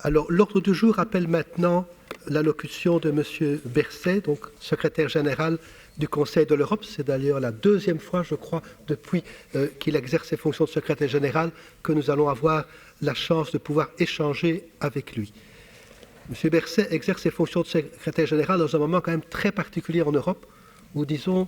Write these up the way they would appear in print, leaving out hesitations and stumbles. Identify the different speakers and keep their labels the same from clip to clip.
Speaker 1: Alors, l'ordre du jour appelle maintenant l'allocution de M. Berset, donc secrétaire général du Conseil de l'Europe. C'est d'ailleurs la deuxième fois, je crois, depuis qu'il exerce ses fonctions de secrétaire général, que nous allons avoir la chance de pouvoir échanger avec lui. M. Berset exerce ses fonctions de secrétaire général dans un moment quand même très particulier en Europe, où, disons,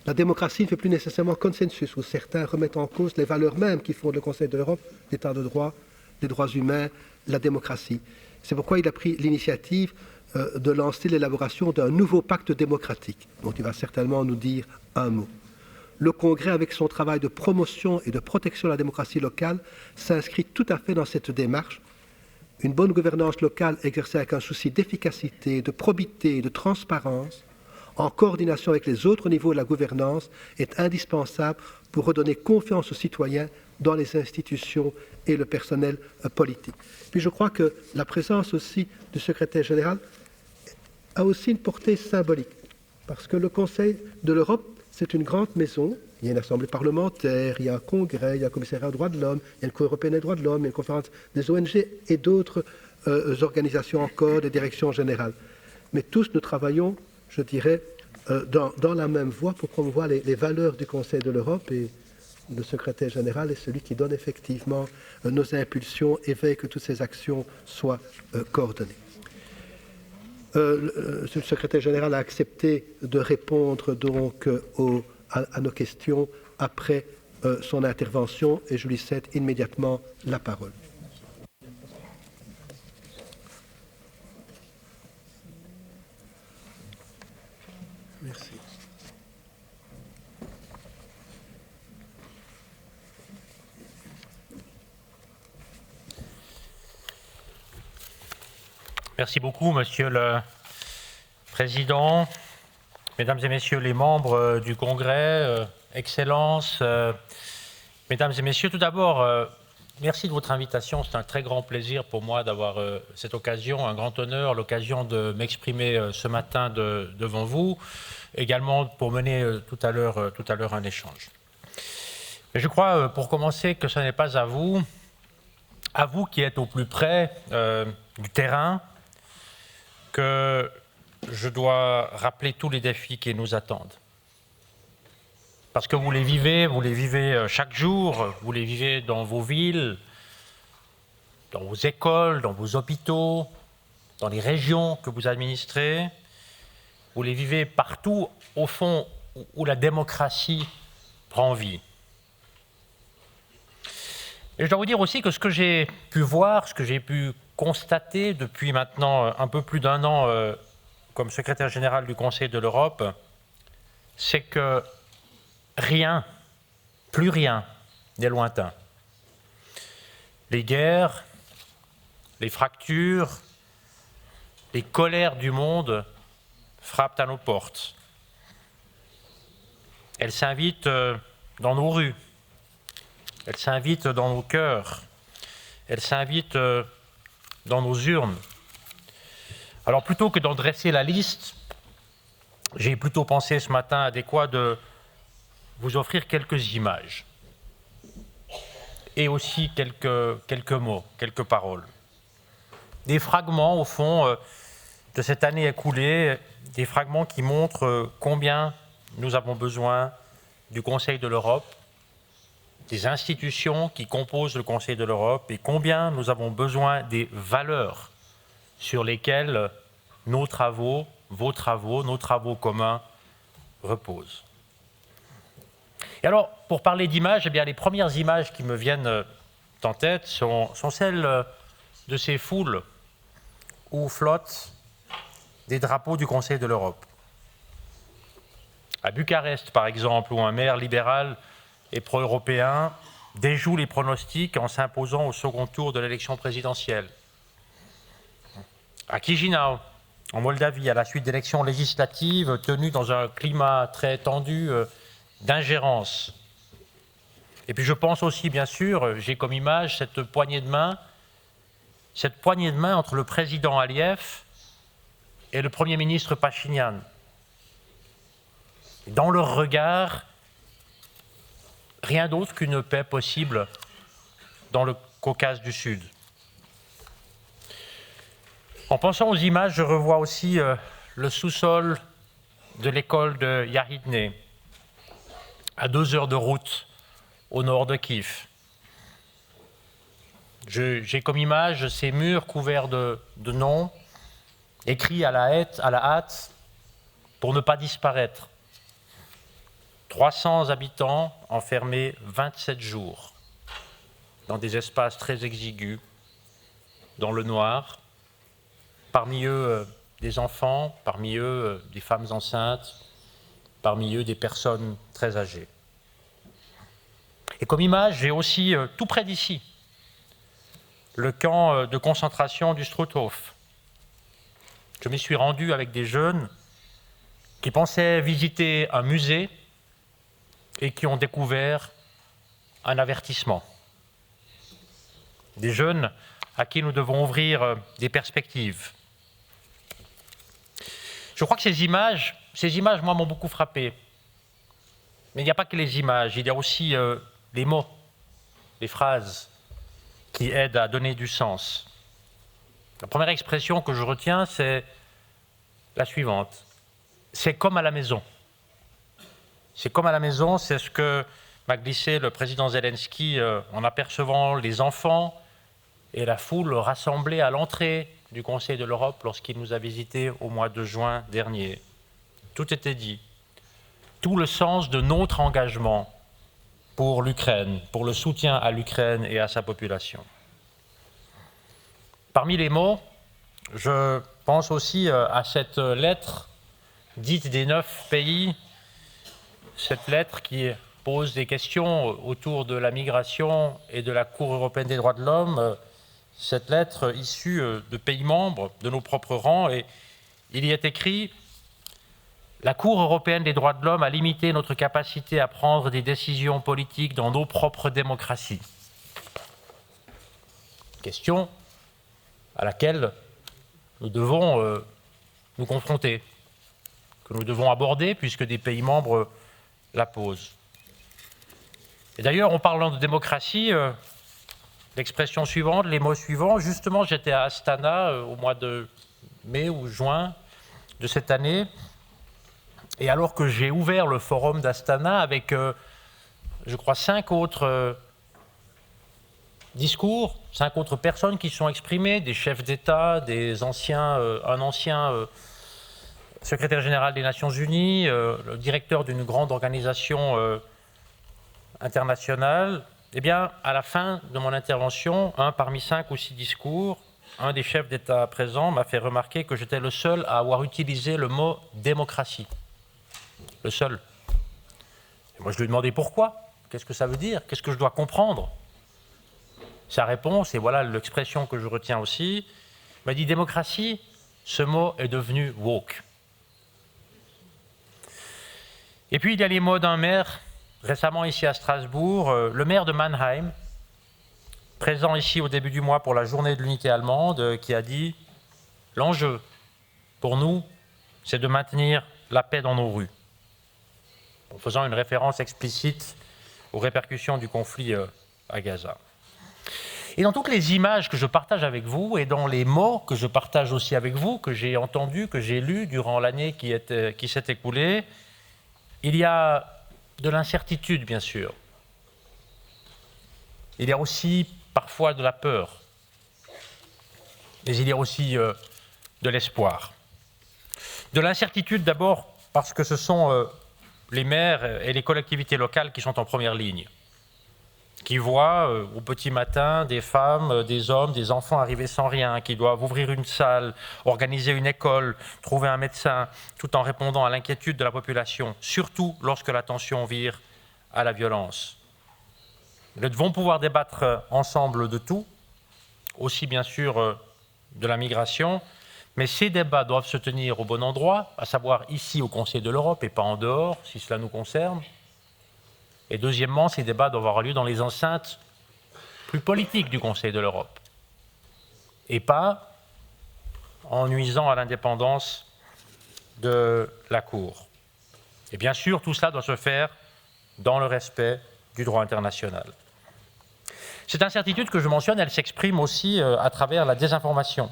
Speaker 1: la démocratie ne fait plus nécessairement consensus, où certains remettent en cause les valeurs mêmes qui fondent le Conseil de l'Europe, l'état de droit, les droits humains, la démocratie. C'est pourquoi il a pris l'initiative de lancer l'élaboration d'un nouveau pacte démocratique, dont il va certainement nous dire un mot. Le Congrès, avec son travail de promotion et de protection de la démocratie locale, s'inscrit tout à fait dans cette démarche. Une bonne gouvernance locale exercée avec un souci d'efficacité, de probité, de transparence, en coordination avec les autres niveaux de la gouvernance, est indispensable pour redonner confiance aux citoyens dans les institutions et le personnel politique. Puis je crois que la présence aussi du secrétaire général a aussi une portée symbolique, parce que le Conseil de l'Europe, c'est une grande maison. Il y a une assemblée parlementaire, il y a un congrès, il y a un commissariat aux droits de l'homme, il y a une Cour européenne des droits de l'homme, il y a une conférence des ONG et d'autres organisations encore, des directions générales. Mais tous nous travaillons, je dirais, dans la même voie pour promouvoir les valeurs du Conseil de l'Europe, et le secrétaire général est celui qui donne effectivement nos impulsions et veille que toutes ces actions soient coordonnées. Le secrétaire général a accepté de répondre donc à nos questions après son intervention, et je lui cède immédiatement la parole. Merci.
Speaker 2: Merci beaucoup, Monsieur le Président, Mesdames et Messieurs les membres du Congrès, Excellences, Mesdames et Messieurs, tout d'abord, merci de votre invitation. C'est un très grand plaisir pour moi d'avoir cette occasion, un grand honneur, l'occasion de m'exprimer ce matin devant vous, également pour mener tout à l'heure un échange. Mais je crois, pour commencer, que ce n'est pas à vous qui êtes au plus près du terrain, que je dois rappeler tous les défis qui nous attendent. Parce que vous les vivez chaque jour, vous les vivez dans vos villes, dans vos écoles, dans vos hôpitaux, dans les régions que vous administrez. Vous les vivez partout, au fond, où la démocratie prend vie. Et je dois vous dire aussi que ce que j'ai pu voir, ce que j'ai pu constater depuis maintenant un peu plus d'un an comme secrétaire général du Conseil de l'Europe, c'est que rien, plus rien, n'est lointain. Les guerres, les fractures, les colères du monde frappent à nos portes. Elles s'invitent dans nos rues, elles s'invitent dans nos cœurs, elles s'invitent dans nos urnes. Alors plutôt que d'en dresser la liste, j'ai plutôt pensé ce matin adéquat de vous offrir quelques images et aussi quelques mots, quelques paroles. Des fragments, au fond, de cette année écoulée, des fragments qui montrent combien nous avons besoin du Conseil de l'Europe, des institutions qui composent le Conseil de l'Europe, et combien nous avons besoin des valeurs sur lesquelles nos travaux, vos travaux, nos travaux communs reposent. Et alors, pour parler d'images, eh bien, les premières images qui me viennent en tête sont celles de ces foules où flottent des drapeaux du Conseil de l'Europe. À Bucarest, par exemple, où un maire libéral et pro-européen déjoue les pronostics en s'imposant au second tour de l'élection présidentielle. À Chisinau, en Moldavie, à la suite d'élections législatives tenues dans un climat très tendu d'ingérence. Et puis je pense aussi, bien sûr, j'ai comme image cette poignée de main entre le président Aliyev et le Premier ministre Pachinian. Dans leur regard, rien d'autre qu'une paix possible dans le Caucase du Sud. En pensant aux images, je revois aussi le sous-sol de l'école de Yahidne, à 2 heures de route au nord de Kiev. J'ai comme image ces murs couverts de noms, écrits à la hâte pour ne pas disparaître. 300 habitants enfermés 27 jours dans des espaces très exigus, dans le noir, parmi eux des enfants, parmi eux des femmes enceintes, parmi eux des personnes très âgées. Et comme image, j'ai aussi, tout près d'ici, le camp de concentration du Struthof. Je m'y suis rendu avec des jeunes qui pensaient visiter un musée et qui ont découvert un avertissement. Des jeunes à qui nous devons ouvrir des perspectives. Je crois que ces images, moi, m'ont beaucoup frappé. Mais il n'y a pas que les images, il y a aussi les mots, les phrases qui aident à donner du sens. La première expression que je retiens, c'est la suivante. C'est comme à la maison. C'est comme à la maison, c'est ce que m'a glissé le président Zelensky en apercevant les enfants et la foule rassemblée à l'entrée du Conseil de l'Europe lorsqu'il nous a visités au mois de juin dernier. Tout était dit. Tout le sens de notre engagement pour l'Ukraine, pour le soutien à l'Ukraine et à sa population. Parmi les mots, je pense aussi à cette lettre dite des 9 pays, cette lettre qui pose des questions autour de la migration et de la Cour européenne des droits de l'homme, cette lettre issue de pays membres, de nos propres rangs, et il y est écrit « La Cour européenne des droits de l'homme a limité notre capacité à prendre des décisions politiques dans nos propres démocraties. » Question à laquelle nous devons nous confronter, que nous devons aborder puisque des pays membres la posent. Et d'ailleurs, en parlant de démocratie, l'expression suivante, les mots suivants, justement, j'étais à Astana au mois de mai ou juin de cette année, et alors que j'ai ouvert le forum d'Astana avec, je crois, 5 autres discours, 5 autres personnes qui sont exprimées, des chefs d'État, un ancien secrétaire général des Nations Unies, le directeur d'une grande organisation internationale, eh bien, à la fin de mon intervention, un parmi 5 ou 6 discours, un des chefs d'État présents m'a fait remarquer que j'étais le seul à avoir utilisé le mot démocratie. Le seul. Et moi, je lui ai demandé pourquoi. Qu'est-ce que ça veut dire? Qu'est-ce que je dois comprendre? Sa réponse, et voilà l'expression que je retiens aussi, m'a dit démocratie, ce mot est devenu woke. Et puis il y a les mots d'un maire, récemment ici à Strasbourg, le maire de Mannheim, présent ici au début du mois pour la journée de l'unité allemande, qui a dit « L'enjeu pour nous, c'est de maintenir la paix dans nos rues », en faisant une référence explicite aux répercussions du conflit à Gaza. Et dans toutes les images que je partage avec vous, et dans les mots que je partage aussi avec vous, que j'ai entendus, que j'ai lus durant l'année qui s'est écoulée, il y a de l'incertitude, bien sûr. Il y a aussi parfois de la peur. Mais il y a aussi de l'espoir. De l'incertitude d'abord parce que ce sont les maires et les collectivités locales qui sont en première ligne, qui voient au petit matin des femmes, des hommes, des enfants arriver sans rien, qui doivent ouvrir une salle, organiser une école, trouver un médecin, tout en répondant à l'inquiétude de la population, surtout lorsque la tension vire à la violence. Nous devons pouvoir débattre ensemble de tout, aussi bien sûr de la migration, mais ces débats doivent se tenir au bon endroit, à savoir ici au Conseil de l'Europe et pas en dehors, si cela nous concerne. Et deuxièmement, ces débats doivent avoir lieu dans les enceintes plus politiques du Conseil de l'Europe, et pas en nuisant à l'indépendance de la Cour. Et bien sûr, tout cela doit se faire dans le respect du droit international. Cette incertitude que je mentionne, elle s'exprime aussi à travers la désinformation.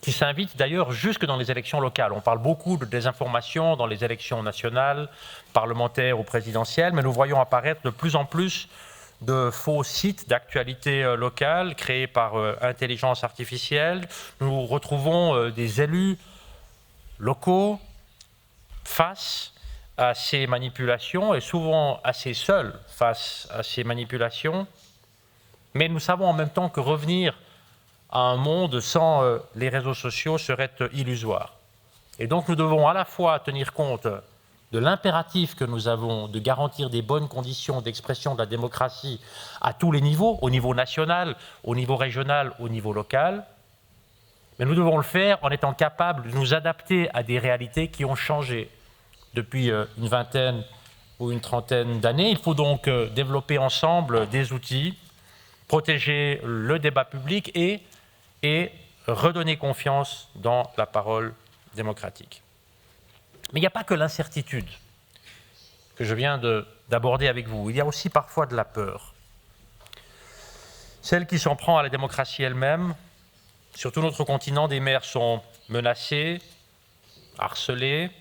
Speaker 2: qui s'invite d'ailleurs jusque dans les élections locales. On parle beaucoup de désinformation dans les élections nationales, parlementaires ou présidentielles, mais nous voyons apparaître de plus en plus de faux sites d'actualité locale créés par intelligence artificielle. Nous retrouvons des élus locaux face à ces manipulations et souvent assez seuls face à ces manipulations. Mais nous savons en même temps que revenir à un monde sans les réseaux sociaux serait illusoire. Et donc nous devons à la fois tenir compte de l'impératif que nous avons de garantir des bonnes conditions d'expression de la démocratie à tous les niveaux, au niveau national, au niveau régional, au niveau local, mais nous devons le faire en étant capables de nous adapter à des réalités qui ont changé depuis une vingtaine ou une trentaine d'années. Il faut donc développer ensemble des outils, protéger le débat public et redonner confiance dans la parole démocratique. Mais il n'y a pas que l'incertitude que je viens d'aborder avec vous. Il y a aussi parfois de la peur. Celle qui s'en prend à la démocratie elle-même. Sur tout notre continent, des maires sont menacés, harcelés,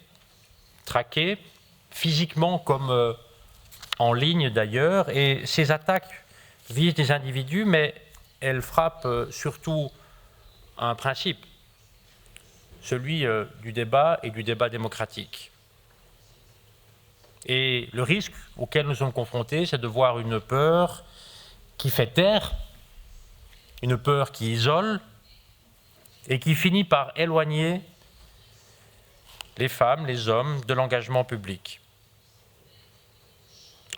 Speaker 2: traqués, physiquement comme en ligne d'ailleurs. Et ces attaques visent des individus, mais elles frappent surtout un principe, celui du débat et du débat démocratique. Et le risque auquel nous sommes confrontés, c'est de voir une peur qui fait taire, une peur qui isole et qui finit par éloigner les femmes, les hommes de l'engagement public.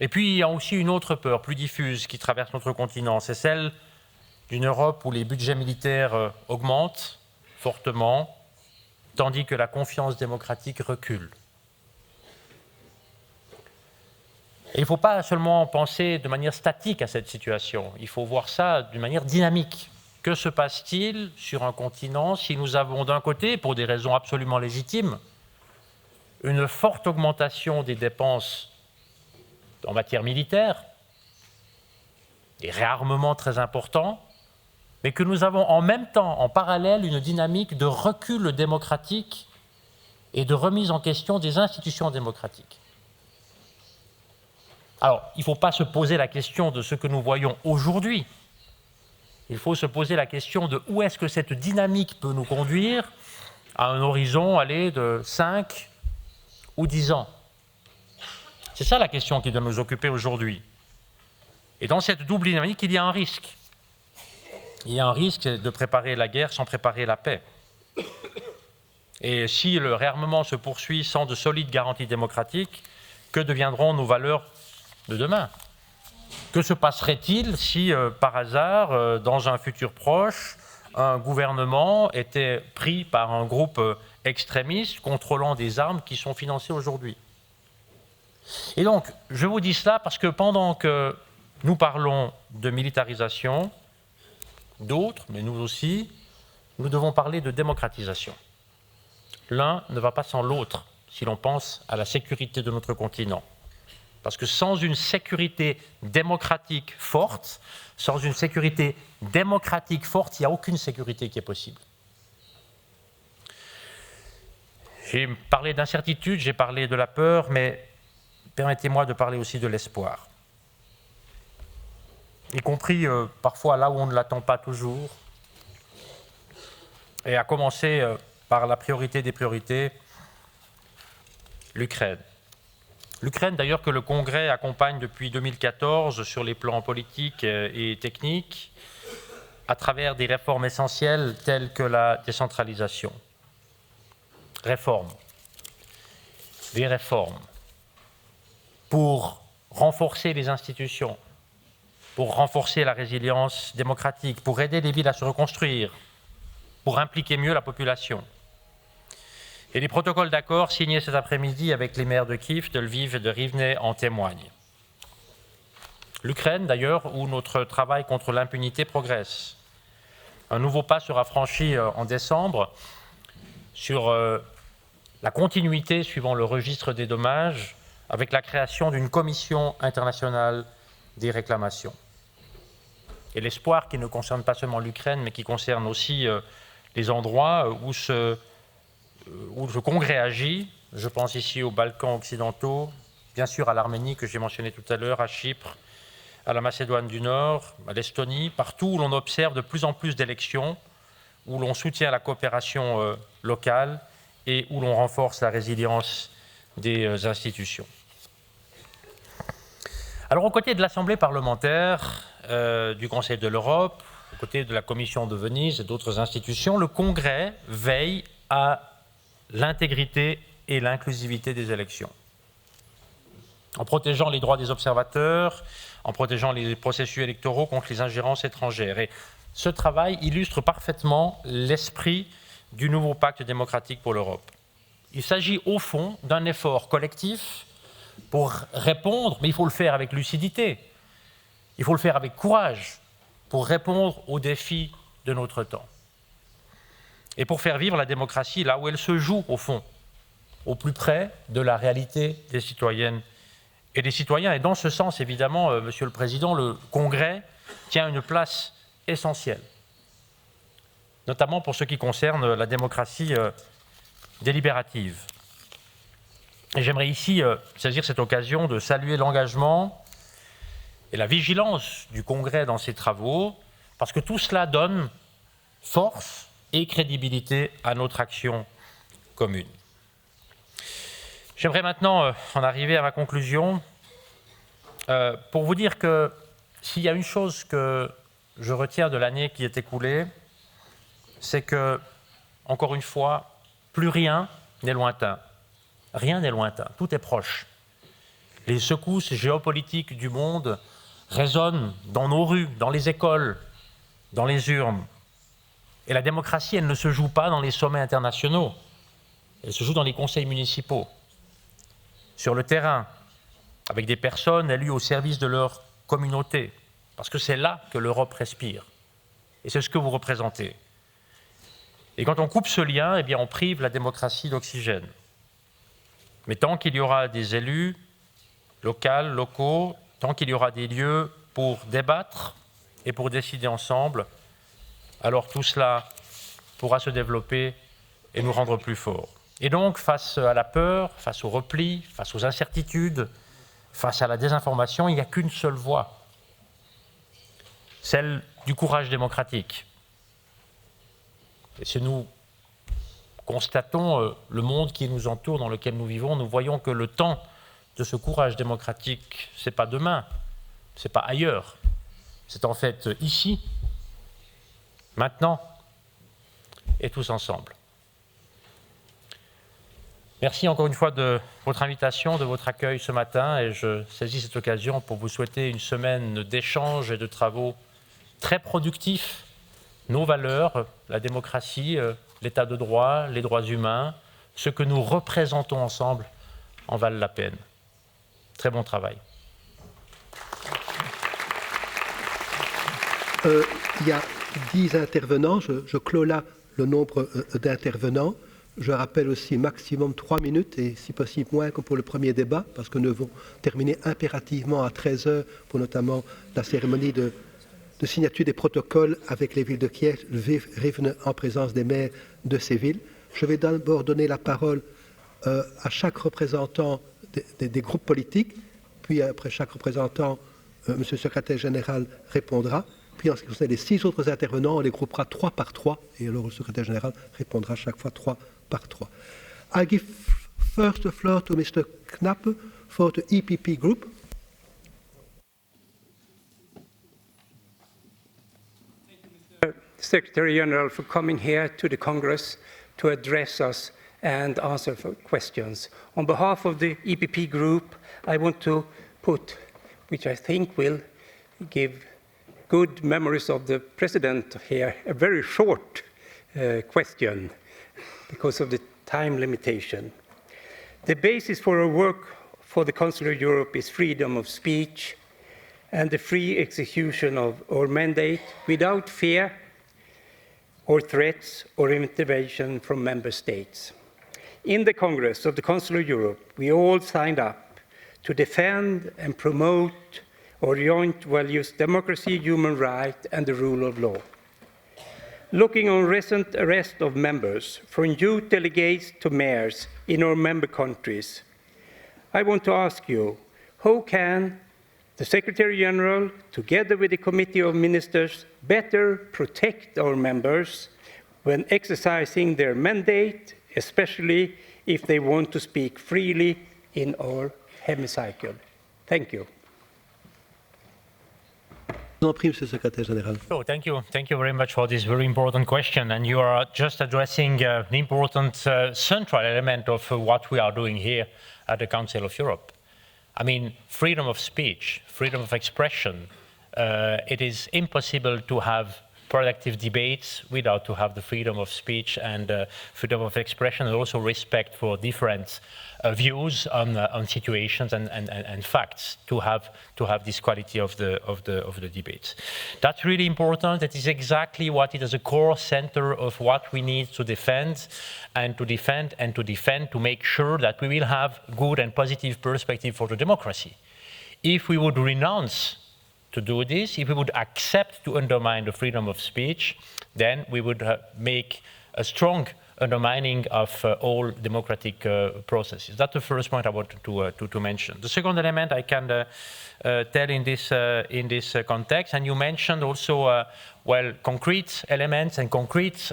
Speaker 2: Et puis il y a aussi une autre peur plus diffuse qui traverse notre continent, c'est celle d'une Europe où les budgets militaires augmentent fortement, tandis que la confiance démocratique recule. Et il ne faut pas seulement penser de manière statique à cette situation, il faut voir ça d'une manière dynamique. Que se passe-t-il sur un continent si nous avons d'un côté, pour des raisons absolument légitimes, une forte augmentation des dépenses en matière militaire, des réarmements très importants, mais que nous avons en même temps, en parallèle, une dynamique de recul démocratique et de remise en question des institutions démocratiques. Alors, il ne faut pas se poser la question de ce que nous voyons aujourd'hui. Il faut se poser la question de où est-ce que cette dynamique peut nous conduire à un horizon de 5 ou 10 ans. C'est ça la question qui doit nous occuper aujourd'hui. Et dans cette double dynamique, il y a un risque. Il y a un risque de préparer la guerre sans préparer la paix. Et si le réarmement se poursuit sans de solides garanties démocratiques, que deviendront nos valeurs de demain ? Que se passerait-il si, par hasard, dans un futur proche, un gouvernement était pris par un groupe extrémiste contrôlant des armes qui sont financées aujourd'hui ? Et donc, je vous dis cela parce que pendant que nous parlons de militarisation, d'autres, mais nous aussi, nous devons parler de démocratisation. L'un ne va pas sans l'autre si l'on pense à la sécurité de notre continent. Parce que sans une sécurité démocratique forte, il n'y a aucune sécurité qui est possible. J'ai parlé d'incertitude, j'ai parlé de la peur, mais permettez-moi de parler aussi de l'espoir. Y compris parfois là où on ne l'attend pas toujours, et à commencer par la priorité des priorités, l'Ukraine. L'Ukraine, d'ailleurs, que le Congrès accompagne depuis 2014 sur les plans politiques et techniques, à travers des réformes essentielles telles que la décentralisation. Des réformes pour renforcer les institutions, pour renforcer la résilience démocratique, pour aider les villes à se reconstruire, pour impliquer mieux la population. Et les protocoles d'accord signés cet après-midi avec les maires de Kiev, de Lviv et de Rivne en témoignent. L'Ukraine, d'ailleurs, où notre travail contre l'impunité progresse. Un nouveau pas sera franchi en décembre sur la continuité suivant le registre des dommages avec la création d'une commission internationale des réclamations. Et l'espoir qui ne concerne pas seulement l'Ukraine, mais qui concerne aussi les endroits où ce congrès agit. Je pense ici aux Balkans occidentaux, bien sûr à l'Arménie que j'ai mentionné tout à l'heure, à Chypre, à la Macédoine du Nord, à l'Estonie, partout où l'on observe de plus en plus d'élections, où l'on soutient la coopération locale et où l'on renforce la résilience des institutions. Alors, aux côtés de l'Assemblée parlementaire, du Conseil de l'Europe, aux côtés de la Commission de Venise et d'autres institutions, le Congrès veille à l'intégrité et l'inclusivité des élections. En protégeant les droits des observateurs, en protégeant les processus électoraux contre les ingérences étrangères. Et ce travail illustre parfaitement l'esprit du nouveau pacte démocratique pour l'Europe. Il s'agit au fond d'un effort collectif pour répondre, mais il faut le faire avec lucidité, il faut le faire avec courage, pour répondre aux défis de notre temps. Et pour faire vivre la démocratie là où elle se joue, au fond, au plus près de la réalité des citoyennes et des citoyens. Et dans ce sens, évidemment, Monsieur le Président, le Congrès tient une place essentielle, notamment pour ce qui concerne la démocratie délibérative. Et j'aimerais ici saisir cette occasion de saluer l'engagement et la vigilance du Congrès dans ses travaux, parce que tout cela donne force et crédibilité à notre action commune. J'aimerais maintenant en arriver à ma conclusion pour vous dire que s'il y a une chose que je retiens de l'année qui est écoulée, c'est que, encore une fois, plus rien n'est lointain. Rien n'est lointain, tout est proche. Les secousses géopolitiques du monde résonnent dans nos rues, dans les écoles, dans les urnes. Et la démocratie, elle ne se joue pas dans les sommets internationaux, elle se joue dans les conseils municipaux, sur le terrain, avec des personnes élues au service de leur communauté, parce que c'est là que l'Europe respire. Et c'est ce que vous représentez. Et quand on coupe ce lien, eh bien on prive la démocratie d'oxygène. Mais tant qu'il y aura des élus locaux, tant qu'il y aura des lieux pour débattre et pour décider ensemble, alors tout cela pourra se développer et nous rendre plus forts. Et donc, face à la peur, face au repli, face aux incertitudes, face à la désinformation, il n'y a qu'une seule voie, celle du courage démocratique. Et si nous constatons le monde qui nous entoure, dans lequel nous vivons, nous voyons que le temps de ce courage démocratique, ce n'est pas demain, ce n'est pas ailleurs, c'est en fait ici, maintenant, et tous ensemble. Merci encore une fois de votre invitation, de votre accueil ce matin, et je saisis cette occasion pour vous souhaiter une semaine d'échanges et de travaux très productifs. Nos valeurs, la démocratie, l'état de droit, les droits humains, ce que nous représentons ensemble en valent la peine. Très bon travail.
Speaker 1: Il y a 10 intervenants, je clôt là le nombre d'intervenants. Je rappelle aussi maximum 3 minutes et si possible moins que pour le premier débat, parce que nous devons terminer impérativement à 13h pour notamment la cérémonie de signature des protocoles avec les villes de Kiev, Rivne, en présence des maires de ces villes. Je vais d'abord donner la parole à chaque représentant des groupes politiques, puis après chaque représentant, M. le secrétaire général répondra. Puis en ce qui concerne les 6 autres intervenants, on les groupera 3 par 3, et alors le secrétaire général répondra chaque fois 3 par 3. I give first the floor to Mr. Knappe for the EPP group.
Speaker 3: Secretary General, for coming here to the Congress to address us and answer for questions. On behalf of the EPP group, I want to put, which I think will give good memories of the President here, a very short question because of the time limitation. The basis for our work for the Council of Europe is freedom of speech and the free execution of our mandate without fear or threats or intervention from member states. In the Congress of the Council of Europe, we all signed up to defend and promote our joint values, democracy, human rights, and the rule of law. Looking on recent arrest of members, from youth delegates to mayors in our member countries, I want to ask you, how can the Secretary General, together with the Committee of Ministers, better protect our members when exercising their mandate, especially if they want to speak freely in our hemicycle? Thank you.
Speaker 1: Monsieur le Secrétaire général.
Speaker 2: Oh, thank you. Thank you very much for this very important question. And you are just addressing an important central element of what we are doing here at the Council of Europe. I mean, freedom of speech, freedom of expression. It is impossible to have productive debates without to have the freedom of speech and freedom of expression, and also respect for different views on situations and facts to have this quality of the debates. That's really important. That is exactly what it is a core center of what we need to defend and to defend and to defend, to make sure that we will have good and positive perspective for the democracy. If we would renounce to do this, if we would accept to undermine the freedom of speech, then we would make a strong undermining of all democratic processes. That's the first point I wanted to mention. The second element I can tell in this context, and you mentioned also well, concrete elements and concrete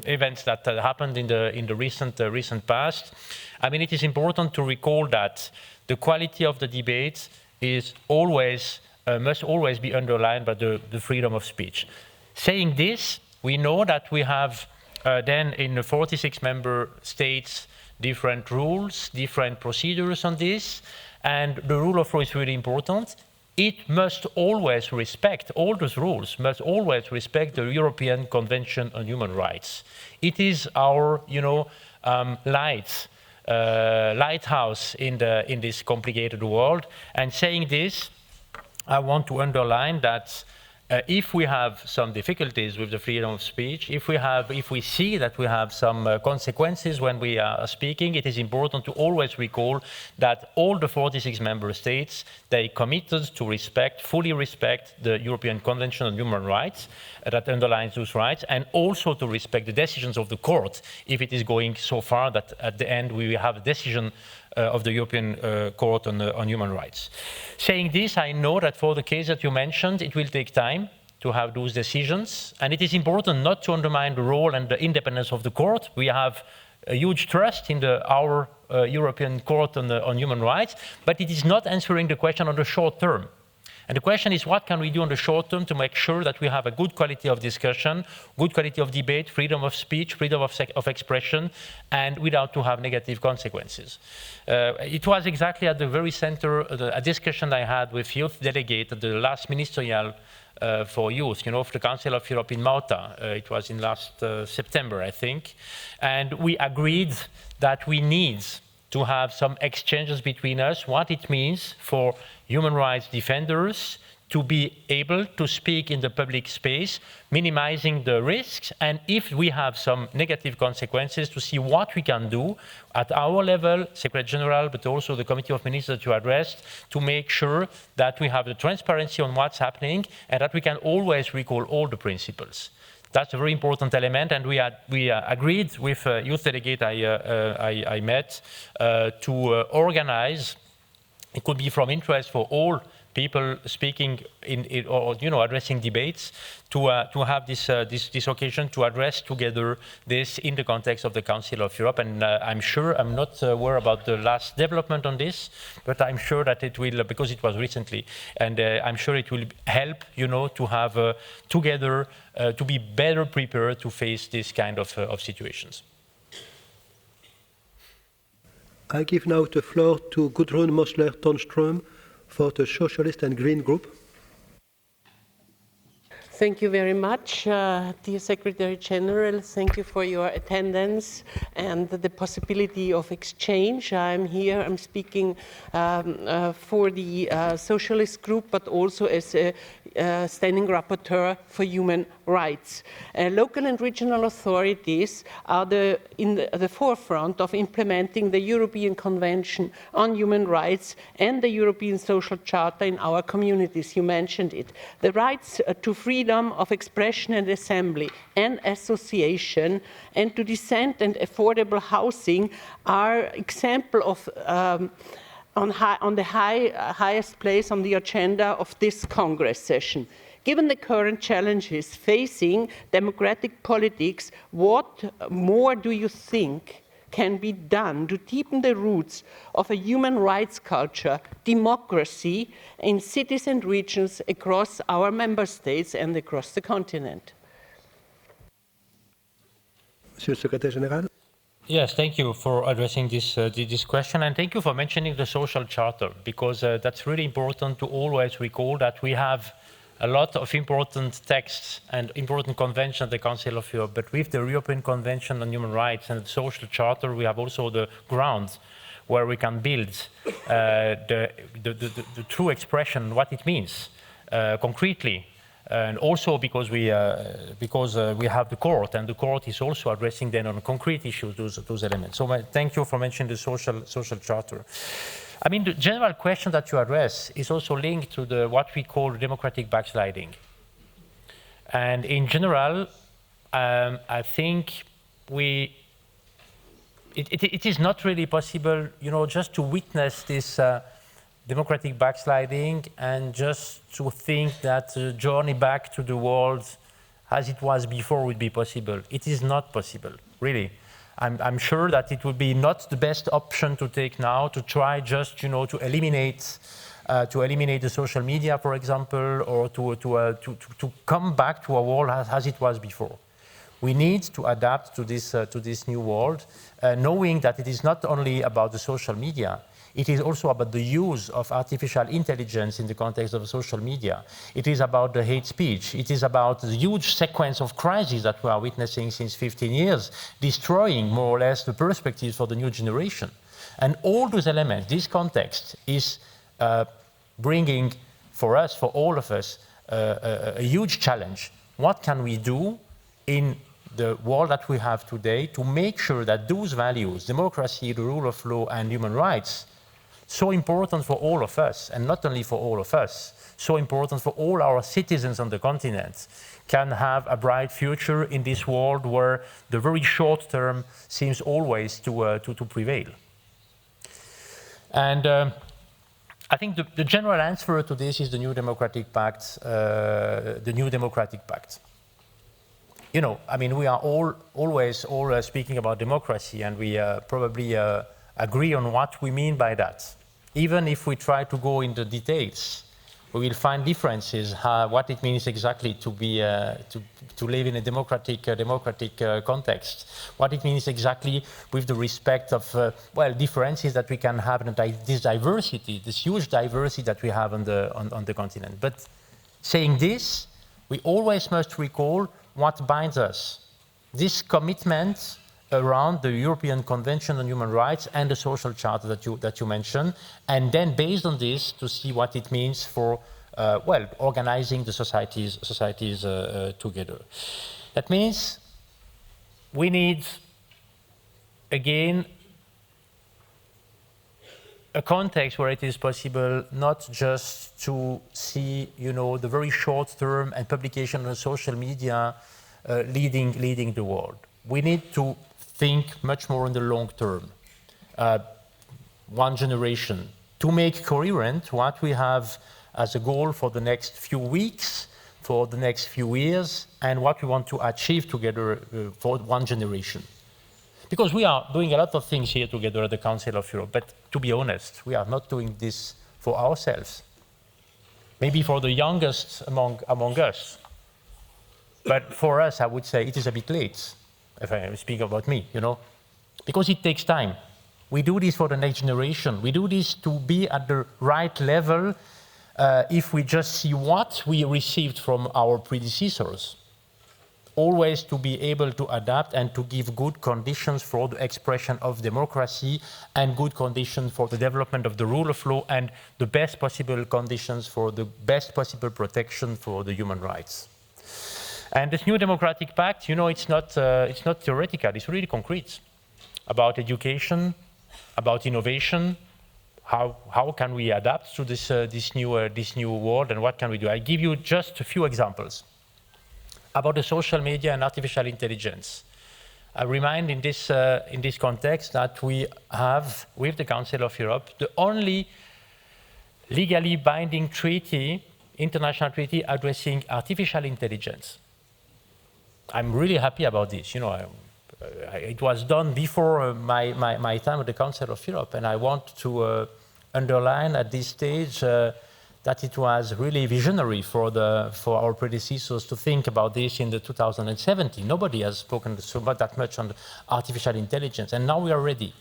Speaker 2: events that happened in the recent past. I mean, it is important to recall that the quality of the debate is always, must always be underlined by the freedom of speech. Saying this, we know that we have then in the 46 member states different rules, different procedures on this, and the rule of law is really important. It must always respect, all those rules must always respect the European Convention on Human Rights. It is our, lighthouse in this complicated world. And saying this, I want to underline that if we have some difficulties with the freedom of speech, if we see that we have some consequences when we are speaking, it is important to always recall that all the 46 member states, they committed to fully respect the European Convention on Human Rights that underlines those rights, and also to respect the decisions of the court if it is going so far that at the end we will have a decision of the European Court on Human Rights. Saying this, I know that for the case that you mentioned, it will take time to have those decisions, and it is important not to undermine the role and the independence of the court. We have a huge trust in our European Court on Human Rights, but it is not answering the question on the short term. And the question is, what can we do in the short term to make sure that we have a good quality of discussion, good quality of debate, freedom of speech, freedom of expression, and without to have negative consequences. It was exactly at the very center of a discussion I had with youth delegate at the last ministerial for youth, of the Council of Europe in Malta. It was in last September, I think. And we agreed that we need to have some exchanges between us, what it means for human rights defenders to be able to speak in the public space, minimizing the risks, and if we have some negative consequences, to see what we can do at our level, Secretary General, but also the Committee of Ministers that you addressed, to make sure that we have the transparency on what's happening and that we can always recall all the principles. That's a very important element, and we agreed with a youth delegate I met to organize. It could be from interest for all people speaking or addressing debates to have this occasion to address together this in the context of the Council of Europe. And I'm sure, I'm not aware about the last development on this, but I'm sure that it will, because it was recently, and I'm sure it will help, to have together to be better prepared to face this kind of situations.
Speaker 1: I give now the floor to Gudrun Mosler-Tonström for the Socialist and Green Group.
Speaker 4: Thank you very much, dear Secretary General. Thank you for your attendance and the possibility of exchange. I'm speaking for the Socialist Group, but also as a standing rapporteur for human rights. Local and regional authorities are in the forefront of implementing the European Convention on Human Rights and the European Social Charter in our communities. You mentioned it. The rights to freedom freedom of expression and assembly and association, and to decent and affordable housing are example of on the highest place on the agenda of this Congress session. Given the current challenges facing democratic politics, what more do you think can be done to deepen the roots of a human rights culture, democracy in cities and regions across our member states and across the continent?
Speaker 1: Monsieur le Secrétaire Général.
Speaker 2: Yes, thank you for addressing this question, and thank you for mentioning the social charter, because that's really important to always recall that we have a lot of important texts and important conventions at the Council of Europe, but with the European Convention on Human Rights and the social charter, we have also the ground where we can build the true expression, what it means concretely. And also because we have the court, and the court is also addressing then on concrete issues those elements. So thank you for mentioning the social charter. I mean, the general question that you address is also linked to what we call democratic backsliding. And in general, I think it is not really possible, just to witness this democratic backsliding and just to think that the journey back to the world as it was before would be possible. It is not possible, really. I'm sure that it would be not the best option to take now, to try just, to eliminate the social media, for example, or to come back to a world as it was before. We need to adapt to this new world, knowing that it is not only about the social media. It is also about the use of artificial intelligence in the context of social media. It is about the hate speech. It is about the huge sequence of crises that we are witnessing since 15 years, destroying more or less the perspectives for the new generation. And all those elements, this context is bringing for us, for all of us, a huge challenge. What can we do in the world that we have today to make sure that those values, democracy, the rule of law, and human rights, so important for all of us, and not only for all of us, so important for all our citizens on the continent, can have a bright future in this world where the very short term seems always to prevail. And I think the general answer to this is the new democratic pact. I mean, we are always speaking about democracy, and we probably agree on what we mean by that. Even if we try to go into details, we will find differences, what it means exactly to be to live in a democratic context, what it means exactly with the respect of differences that we can have, and this diversity, this huge diversity that we have on the continent. But saying this, we always must recall what binds us. This commitment around the European Convention on Human Rights and the social charter that you mentioned, and then based on this to see what it means for organizing the societies together. That means we need again a context where it is possible not just to see, the very short term and publication on social media leading the world. We need to think much more in the long term, one generation, to make coherent what we have as a goal for the next few weeks, for the next few years, and what we want to achieve together for one generation. Because we are doing a lot of things here together at the Council of Europe, but to be honest, we are not doing this for ourselves. Maybe for the youngest among us. But for us, I would say it is a bit late, if I speak about me, because it takes time. We do this for the next generation. We do this to be at the right level if we just see what we received from our predecessors. Always to be able to adapt and to give good conditions for the expression of democracy and good conditions for the development of the rule of law and the best possible conditions for the best possible protection for the human rights. And this new democratic pact, it's not theoretical, it's really concrete. About education, about innovation, how can we adapt to this new world, and what can we do? I give you just a few examples. about the social media and artificial intelligence. I remind in this context that we have, with the Council of Europe, the only legally binding treaty, international treaty addressing artificial intelligence. I'm really happy about this. You know, it was done before my time at the Council of Europe, and I want to underline at this stage that it was really visionary for our predecessors to think about this in the 2017. Nobody has spoken so much that much on artificial intelligence, and now we are ready.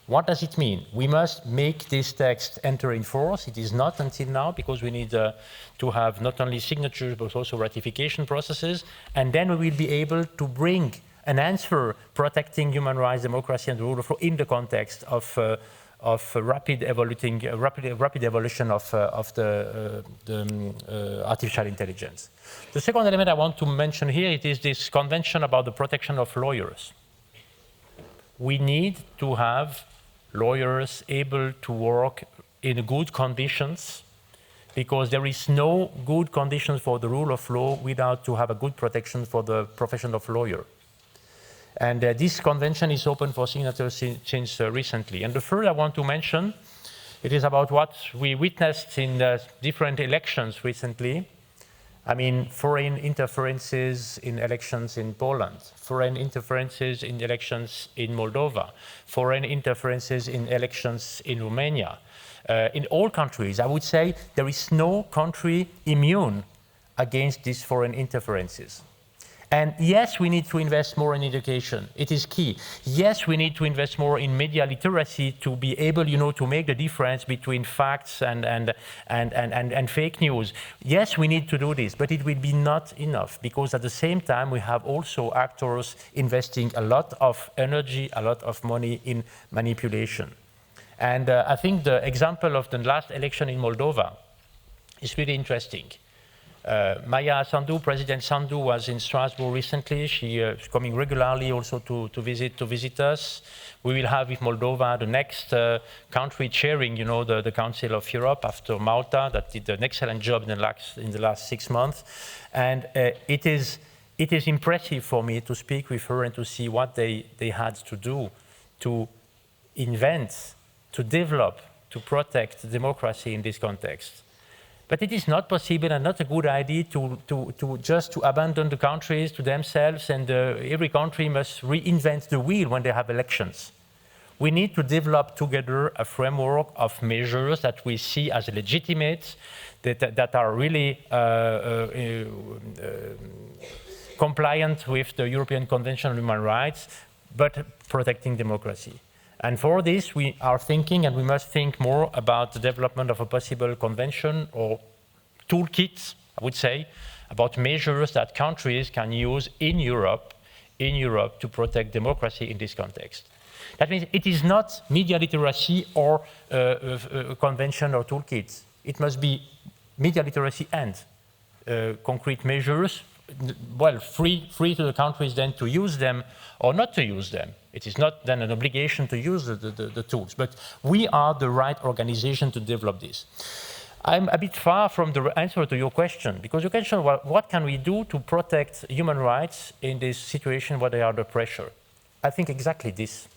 Speaker 2: What does it mean? We must make this text enter in force. It is not until now, because we need to have not only signatures but also ratification processes, and then we will be able to bring an answer protecting human rights, democracy, and the rule of law in the context of rapid evolution of the artificial intelligence. The second element I want to mention here, it is this convention about the protection of lawyers. We need to have lawyers able to work in good conditions, because there is no good conditions for the rule of law without to have a good protection for the profession of lawyer. And this convention is open for signatures since recently. And the third I want to mention, it is about what we witnessed in different elections recently. I mean, foreign interferences in elections in Poland, foreign interferences in elections in Moldova, foreign interferences in elections in Romania. In all countries, I would say there is no country immune against these foreign interferences. And yes, we need to invest more in education. It is key. Yes, we need to invest more in media literacy to be able, you know, to make the difference between facts and fake news. Yes, we need to do this, but it will be not enough, because at the same time, we have also actors investing a lot of energy, a lot of money in manipulation. And I think the example of the last election in Moldova is really interesting. Maya Sandu, President Sandu, was in Strasbourg recently. She is coming regularly also to visit us. We will have with Moldova the next country chairing, you know, the Council of Europe after Malta, that did an excellent job in the last 6 months. And it is impressive for me to speak with her and to see what they had to do to invent, to develop, to protect democracy in this context. But it is not possible and not a good idea to just abandon the countries to themselves, and every country must reinvent the wheel when they have elections. We need to develop together a framework of measures that we see as legitimate, that are really compliant with the European Convention on Human Rights, but protecting democracy. And for this, we are thinking, and we must think more about the development of a possible convention or toolkits, I would say, about measures that countries can use in Europe to protect democracy in this context. That means it is not media literacy or a convention or toolkits. It must be media literacy and concrete measures, well, free to the countries then to use them or not to use them. It is not then an obligation to use the tools, but we are the right organization to develop this. I'm a bit far from the answer to your question, because your question, well, what can we do to protect human rights in this situation where they are under pressure? I think exactly this.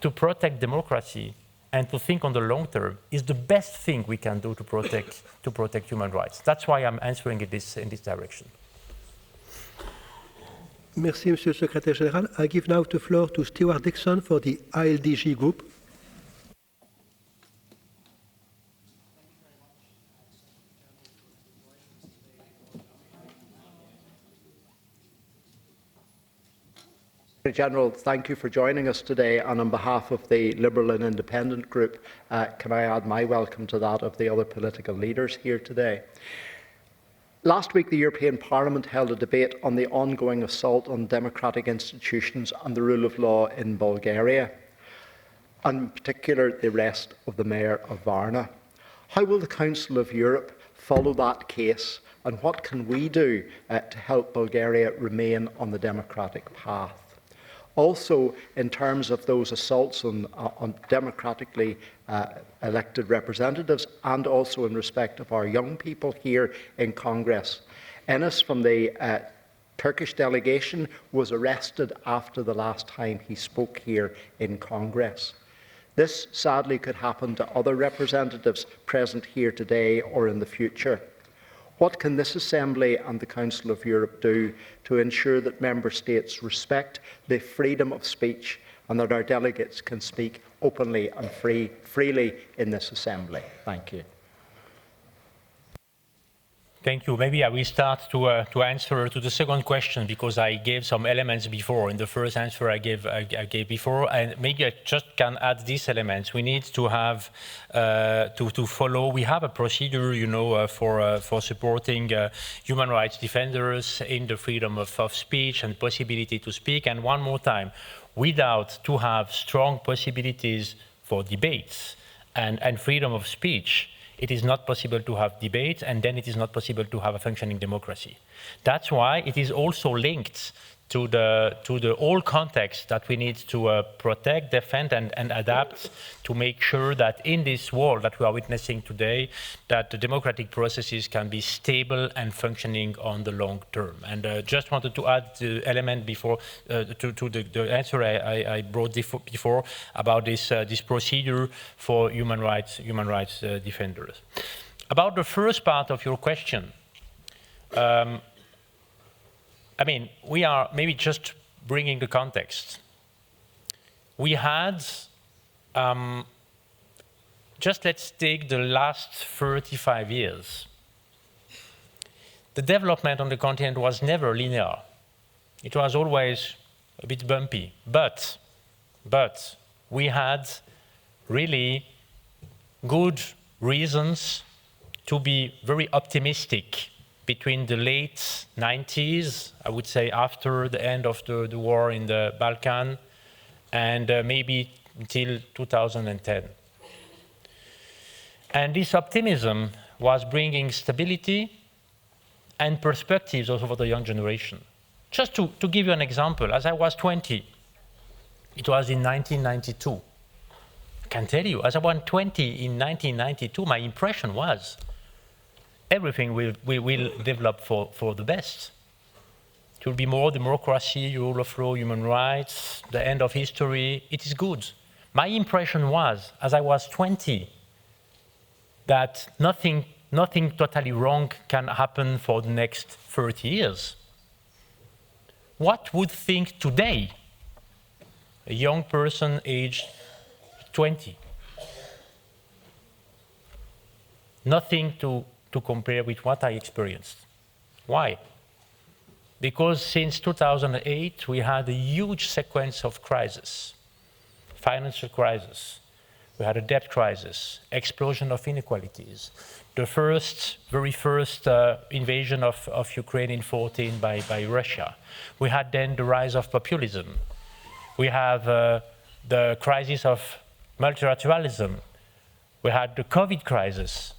Speaker 2: To protect democracy and to think on the long term is the best thing we can do to protect human rights. That's why I'm answering in this direction.
Speaker 1: Merci, Monsieur le Secrétaire Général. I give now the floor to Stewart Dixon for the ILDG group.
Speaker 5: General, thank you for joining us today, and on behalf of the Liberal and Independent Group, can I add my welcome to that of the other political leaders here today. Last week, the European Parliament held a debate on the ongoing assault on democratic institutions and the rule of law in Bulgaria, and in particular the arrest of the Mayor of Varna. How will the Council of Europe follow that case, and what can we do to help Bulgaria remain on the democratic path? Also, in terms of those assaults on democratically elected representatives, and also in respect of our young people here in Congress, Ennis from the Turkish delegation was arrested after the last time he spoke here in Congress. This sadly could happen to other representatives present here today or in the future. What can this Assembly and the Council of Europe do to ensure that Member States respect the freedom of speech and that our delegates can speak openly and freely in this Assembly? Thank you.
Speaker 2: Thank you. Maybe I will start to answer to the second question, because I gave some elements before. In the first answer I gave before, and maybe I just can add these elements. We need to have to follow. We have a procedure, you know, for supporting human rights defenders in the freedom of speech and possibility to speak. And one more time, without to have strong possibilities for debates and freedom of speech, it is not possible to have debate, and then it is not possible to have a functioning democracy. That's why it is also linked to the whole context that we need to protect, defend, and adapt to make sure that in this world that we are witnessing today, that the democratic processes can be stable and functioning on the long term. And just wanted to add the element before to the answer I brought before about this procedure for human rights defenders. About the first part of your question. I mean, we are maybe just bringing the context. We had, just let's take the last 35 years. The development on the continent was never linear. It was always a bit bumpy, but we had really good reasons to be very optimistic between the late 90s, I would say after the end of the war in the Balkan, and maybe until 2010. And this optimism was bringing stability and perspectives also for the young generation. Just to give you an example, as I was 20, it was in 1992. I can tell you, as I was 20 in 1992, my impression was everything will develop for the best. It will be more democracy, rule of law, human rights, the end of history. It is good. My impression was, as I was 20, that nothing totally wrong can happen for the next 30 years. What would think today a young person aged 20? Nothing to compare with what I experienced. Why? Because since 2008, we had a huge sequence of crises. Financial crisis, we had a debt crisis, explosion of inequalities, the very first invasion of Ukraine in 2014 by Russia. We had then the rise of populism. We have the crisis of multilateralism. We had the COVID crisis.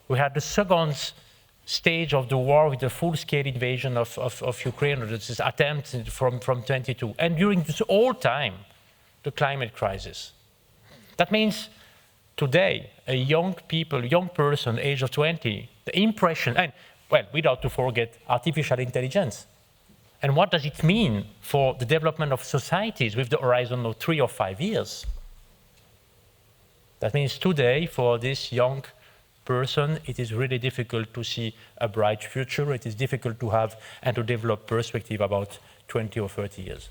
Speaker 2: We had the second stage of the war with the full-scale invasion of Ukraine, this attempt from 22. And during this whole time, the climate crisis. That means today, a young person, age of 20, the impression, and well, without to forget artificial intelligence. And what does it mean for the development of societies with the horizon of 3 or 5 years? That means today, for this young person, it is really difficult to see a bright future. It is difficult to have and to develop perspective about 20 or 30 years.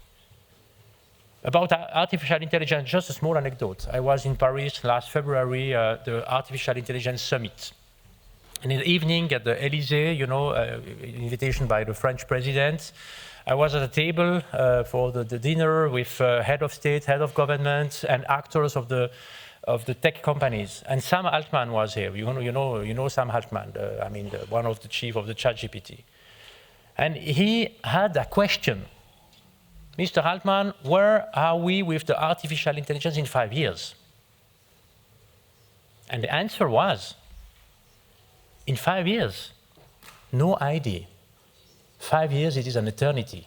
Speaker 2: About artificial intelligence, just a small anecdote. I was in Paris last February, the Artificial Intelligence Summit. And in the evening at the Élysée, you know, invitation by the French president, I was at a table for the dinner with head of state, head of government, and actors of the tech companies, and Sam Altman was here. You know Sam Altman, one of the chief of the ChatGPT, and he had a question. Mr. Altman, where are we with the artificial intelligence in 5 years? And the answer was, in 5 years, no idea. 5 years, it is an eternity.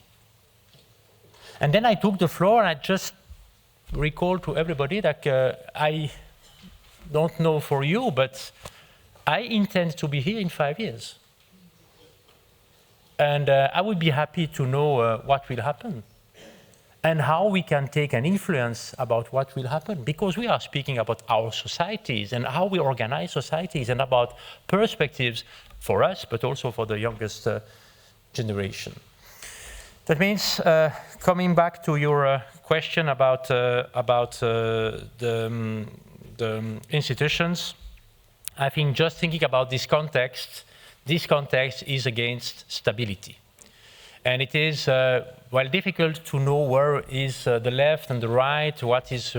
Speaker 2: And then I took the floor and I just recall to everybody that I don't know for you, but I intend to be here in 5 years. And I would be happy to know what will happen and how we can take an influence about what will happen, because we are speaking about our societies and how we organize societies and about perspectives for us, but also for the youngest generation. That means, coming back to your question about the institutions, I think just thinking about this context is against stability. And it is, well, difficult to know where is the left and the right, what is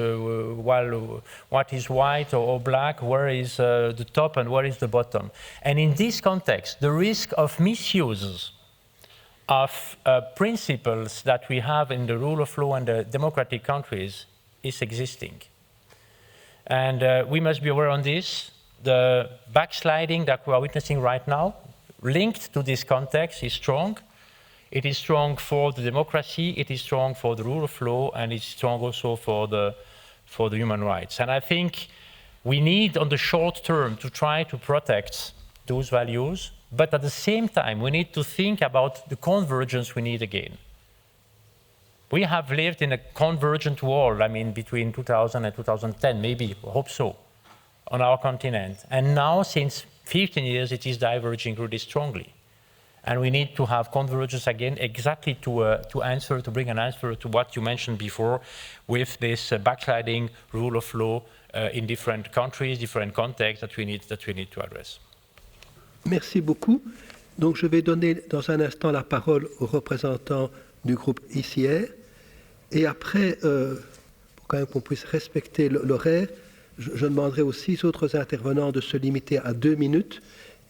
Speaker 2: white or black, where is the top and where is the bottom. And in this context, the risk of misuse of principles that we have in the rule of law and the democratic countries is existing. And we must be aware on this. The backsliding that we are witnessing right now, linked to this context, is strong. It is strong for the democracy, it is strong for the rule of law, and it's strong also for the human rights. And I think we need, on the short term, to try to protect those values, but at the same time, we need to think about the convergence we need again. We have lived in a convergent world, I mean, between 2000 and 2010, maybe, I hope so, on our continent. And now, since 15 years, it is diverging really strongly. And we need to have convergence again, exactly to bring an answer to what you mentioned before, with this backsliding rule of law in different countries, different contexts that we need to address.
Speaker 1: Merci beaucoup. Donc je vais donner dans un instant la parole aux représentants du groupe ICR. Et après, pour quand même qu'on puisse respecter l'horaire, je demanderai aux 6 autres intervenants de se limiter à 2 minutes.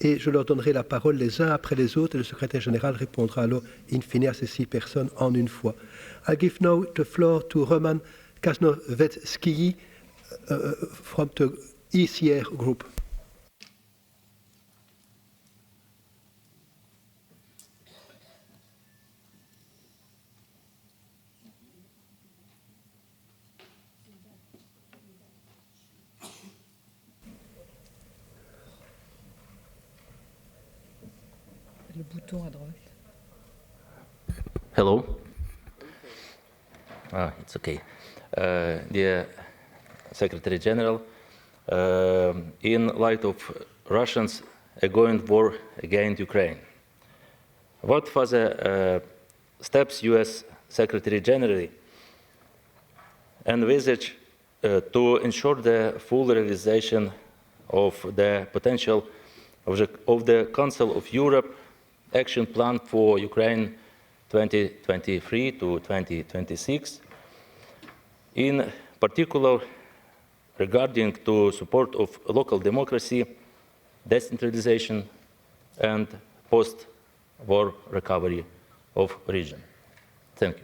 Speaker 1: Et je leur donnerai la parole les uns après les autres, et le secrétaire général répondra alors in fine à ces 6 personnes en une fois. I give now the floor to Roman Kaznovetski from the ECR group.
Speaker 6: Le bouton à droite.
Speaker 7: Hello. It's okay. Dear Secretary General, in light of Russians' ongoing war against Ukraine, what further steps U.S. Secretary General envisage to ensure the full realization of the potential of the Council of Europe Action Plan for Ukraine 2023 to 2026, in particular regarding to support of local democracy, decentralization, and post-war recovery of region? Thank you.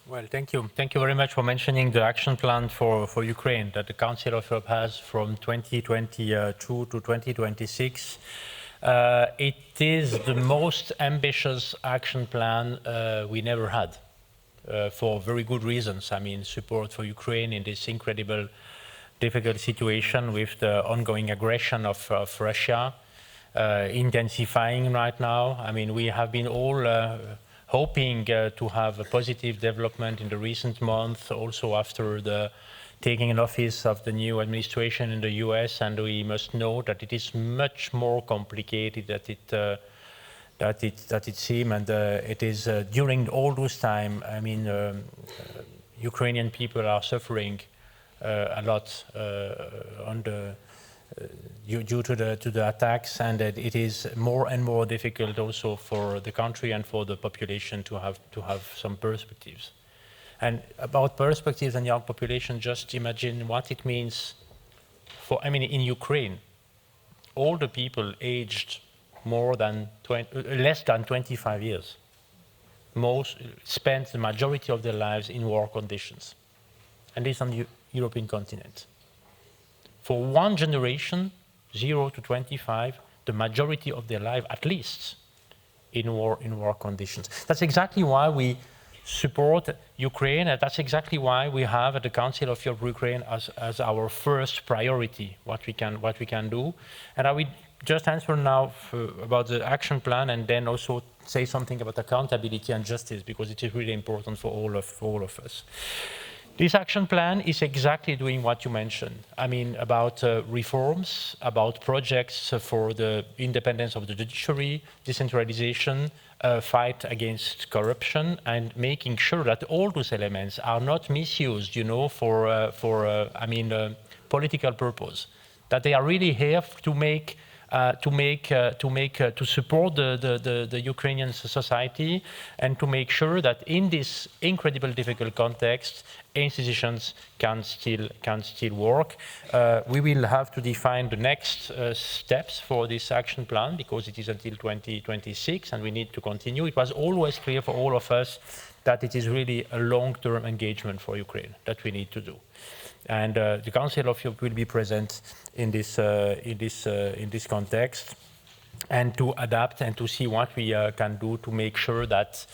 Speaker 2: Well, thank you. Thank you very much for mentioning the action plan for Ukraine that the Council of Europe has from 2022 to 2026. It is the most ambitious action plan we never had, for very good reasons. I mean, support for Ukraine in this incredible, difficult situation with the ongoing aggression of Russia, intensifying right now. I mean, we have been all hoping to have a positive development in the recent months, also after the taking in office of the new administration in the US, and we must know that it is much more complicated that it seems, and it is during all those time. I mean, Ukrainian people are suffering a lot due to the attacks, and it is more and more difficult also for the country and for the population to have some perspectives. And about perspectives and young population, just imagine what it means for, I mean, in Ukraine, all the people aged less than 25 years, most spent the majority of their lives in war conditions, and this on the European continent. For one generation, 0 to 25, the majority of their life, at least, in war conditions. That's exactly why we support Ukraine, and that's exactly why we have at the Council of Europe Ukraine as our first priority what we can do. And I will just answer now about the action plan and then also say something about accountability and justice, because it is really important for all of us. This action plan is exactly doing what you mentioned. I mean, about reforms, about projects for the independence of the judiciary, decentralization, fight against corruption, and making sure that all those elements are not misused, you know, for political purpose. That they are really here to support the Ukrainian society and to make sure that in this incredibly difficult context, institutions can still work. We will have to define the next steps for this action plan, because it is until 2026 and we need to continue. It was always clear for all of us that it is really a long-term engagement for Ukraine that we need to do. And the Council of Europe will be present in this context, and to adapt and to see what we can do to make sure that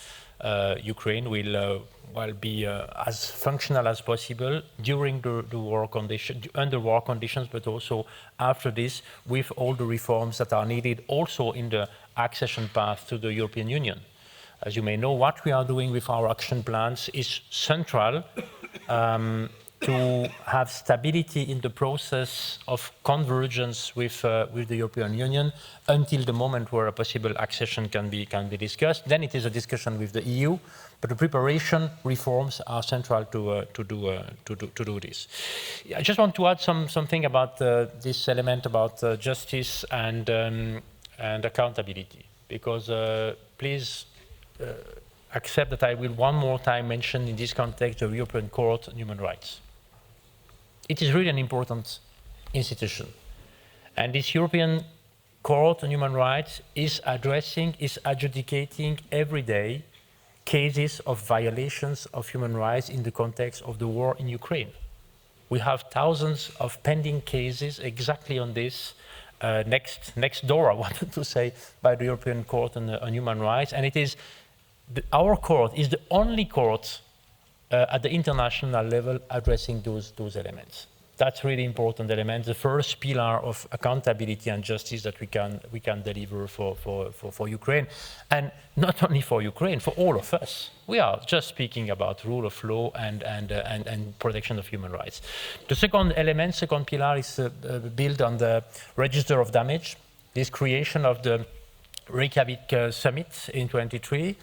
Speaker 2: Ukraine will be as functional as possible during the war condition, under war conditions, but also after this, with all the reforms that are needed, also in the accession path to the European Union. As you may know, what we are doing with our action plans is central to have stability in the process of convergence with the European Union until the moment where a possible accession can be discussed. Then it is a discussion with the EU, but the preparation reforms are central to do this. I just want to add something about this element about justice and accountability, because please accept that I will one more time mention in this context the European Court on Human Rights. It is really an important institution. And this European Court on Human Rights is adjudicating every day cases of violations of human rights in the context of the war in Ukraine. We have thousands of pending cases exactly on this, next door, I wanted to say, by the European Court on Human Rights. And it is, our court is the only court at the international level addressing those elements. That's really important element, the first pillar of accountability and justice that we can deliver for Ukraine, and not only for Ukraine, for all of us. We are just speaking about rule of law and protection of human rights. The second element, second pillar, is built on the register of damage. This creation of the Reykjavik summit in 2023.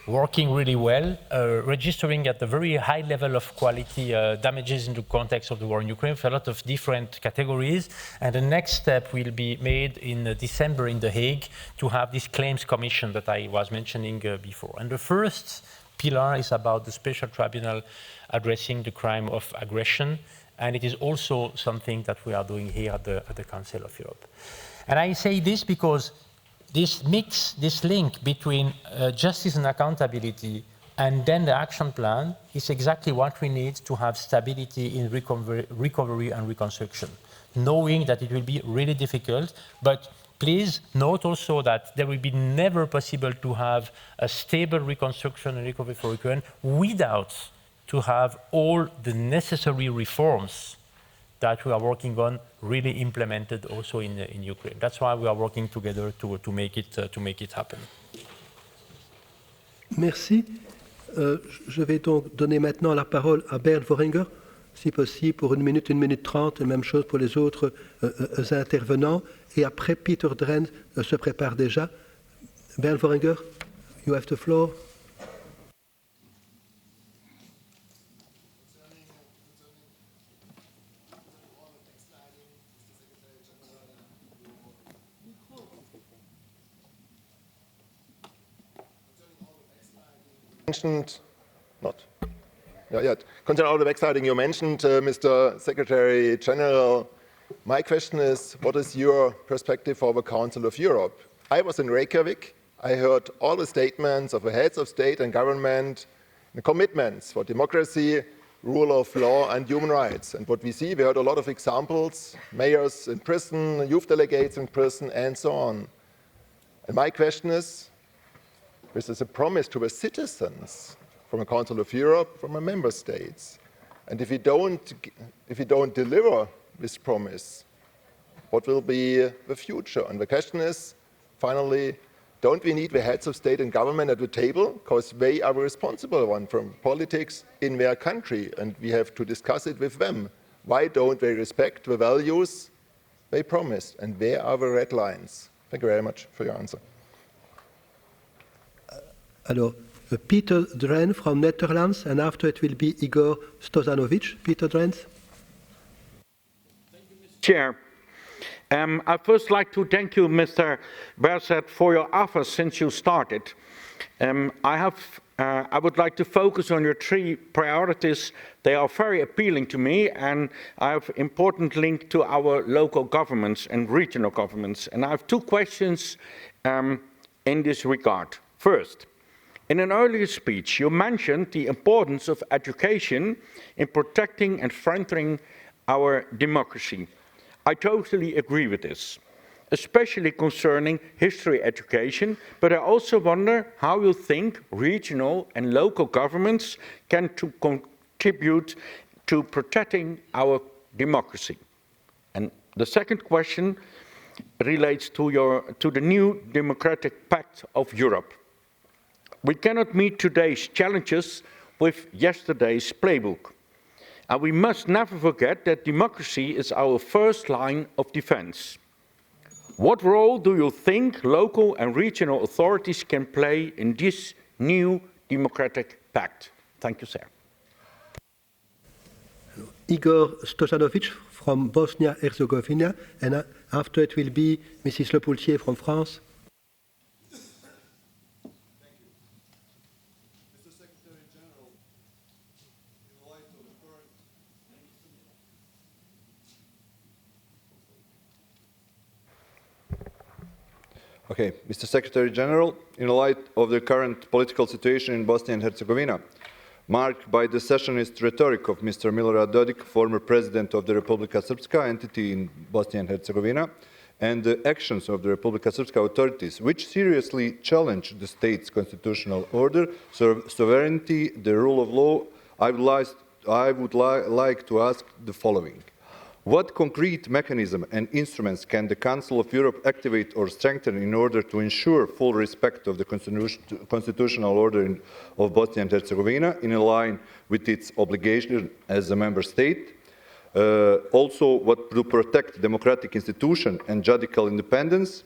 Speaker 2: Working really well, registering at a very high level of quality damages in the context of the war in Ukraine for a lot of different categories. And the next step will be made in December in The Hague to have this claims commission that I was mentioning before. And the first pillar is about the special tribunal addressing the crime of aggression. And it is also something that we are doing here at the Council of Europe. And I say this because this mix, this link between justice and accountability and then the action plan is exactly what we need to have stability in recovery and reconstruction, knowing that it will be really difficult, but please note also that there will be never possible to have a stable reconstruction and recovery for Ukraine without to have all the necessary reforms that we are working on really implemented also in Ukraine. That's why we are working together to make it happen.
Speaker 1: Merci. Je vais donc donner maintenant la parole à Bernd Voringer, si possible, pour 1 minute 30, et même chose pour les autres intervenants. Et après, Peter Drenn se prépare déjà. Bernd Voringer, you have the floor.
Speaker 8: Concerning all the backsliding you mentioned, Mr. Secretary General, my question is, what is your perspective for the Council of Europe? I was in Reykjavik. I heard all the statements of the heads of state and government, the commitments for democracy, rule of law and human rights. And what we see, we heard a lot of examples, mayors in prison, youth delegates in prison, and so on. And my question is, this is a promise to the citizens from the Council of Europe, from the member states. And if we don't deliver this promise, what will be the future? And the question is, finally, don't we need the heads of state and government at the table? Because they are the responsible one from politics in their country, and we have to discuss it with them. Why don't they respect the values they promised? And where are the red lines? Thank you very much for your answer.
Speaker 1: Alors, Peter Dren from Netherlands, and after it will be Igor Stozanovic. Peter Dren.
Speaker 9: Chair. I'd first like to thank you, Mr. Berset, for your offer since you started. I would like to focus on your three priorities. They are very appealing to me, and I have important link to our local governments and regional governments. And I have two questions in this regard. First, in an earlier speech, you mentioned the importance of education in protecting and strengthening our democracy. I totally agree with this, especially concerning history education, but I also wonder how you think regional and local governments can contribute to protecting our democracy. And the second question relates to the new Democratic Pact of Europe. We cannot meet today's challenges with yesterday's playbook. And we must never forget that democracy is our first line of defense. What role do you think local and regional authorities can play in this new democratic pact? Thank you, sir.
Speaker 1: Igor Stozanovic from Bosnia-Herzegovina, and after it will be Mrs. Lepoultier from France.
Speaker 10: Okay, Mr. Secretary General, in light of the current political situation in Bosnia and Herzegovina, marked by the secessionist rhetoric of Mr. Milorad Dodik, former president of the Republika Srpska entity in Bosnia and Herzegovina, and the actions of the Republika Srpska authorities, which seriously challenge the state's constitutional order, sovereignty, the rule of law, I would like to ask the following. What concrete mechanism and instruments can the Council of Europe activate or strengthen in order to ensure full respect of the constitutional order of Bosnia and Herzegovina in line with its obligation as a member state? Also, what to protect democratic institutions and judicial independence?